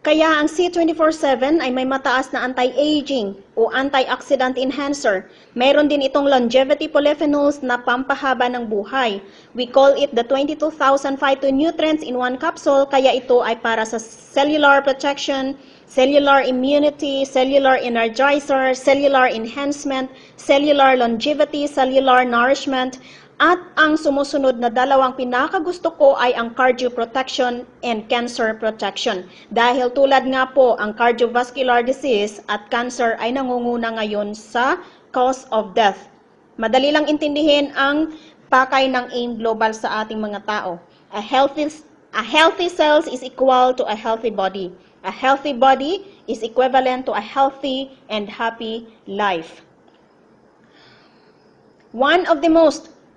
Kaya ang C24/7 ay may mataas na anti-aging o antioxidant enhancer. Meron din itong longevity polyphenols na pampahaba ng buhay. We call it the 22,000 phytonutrients in one capsule, kaya ito ay para sa cellular protection, cellular immunity, cellular energizer, cellular enhancement, cellular longevity, cellular nourishment. At ang sumusunod na dalawang pinakagusto ko ay ang cardioprotection and cancer protection. Dahil tulad nga po, ang cardiovascular disease at cancer ay nangunguna ngayon sa cause of death. Madali lang intindihin ang pakay ng AIM Global sa ating mga tao. A healthy cells is equal to a healthy body. A healthy body is equivalent to a healthy and happy life.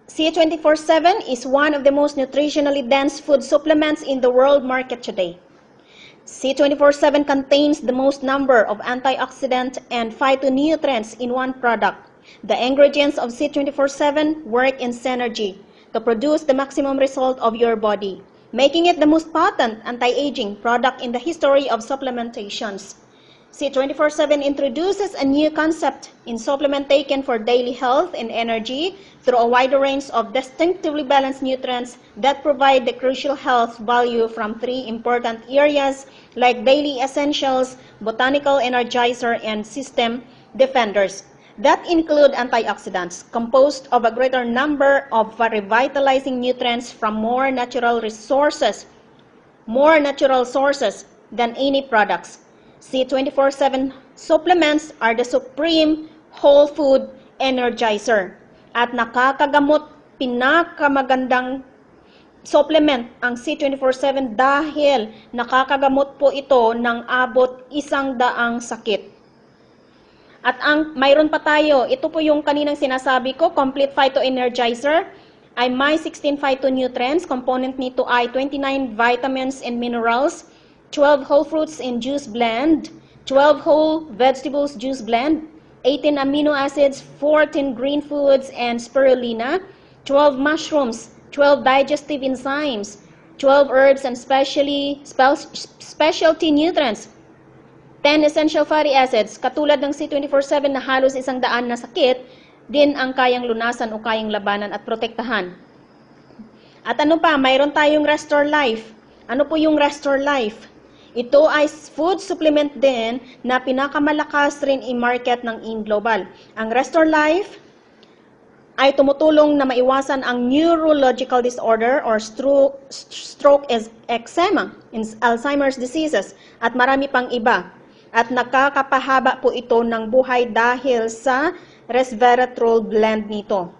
C24/7 is one of the most nutritionally dense food supplements in the world market today. C24/7 contains the most number of antioxidant and phytonutrients in one product. The ingredients of C24/7 work in synergy to produce the maximum result of your body, making it the most potent anti-aging product in the history of supplementations. C24/7 introduces a new concept in supplement taken for daily health and energy through a wider range of distinctively balanced nutrients that provide the crucial health value from three important areas like daily essentials, botanical energizer, and system defenders. That include antioxidants, composed of a greater number of revitalizing nutrients from more natural sources than any products. C24/7 supplements are the supreme whole food energizer at nakakagamot, pinakamagandang supplement ang C24/7 dahil nakakagamot po ito ng abot 100 sakit. At mayroon pa tayo, ito po yung kaninang sinasabi ko, complete phytoenergizer ay may 16 phytonutrients, component nito ay 29 vitamins and minerals, 12 whole fruits in juice blend, 12 whole vegetables juice blend, 18 amino acids, 14 green foods and spirulina, 12 mushrooms, 12 digestive enzymes, 12 herbs and specialty nutrients, 10 essential fatty acids. Katulad ng C24/7 na halos 100 na sakit, din ang kayang lunasan o kayang labanan at protektahan. At ano pa, mayroon tayong Restore Life. Ano po yung Restore Life? Ito ay food supplement din na pinakamalakas rin i-market ng AIM Global. Ang Restore Life ay tumutulong na maiwasan ang neurological disorder or stroke, eczema, Alzheimer's diseases, at marami pang iba. At nakakapahaba po ito ng buhay dahil sa resveratrol blend nito.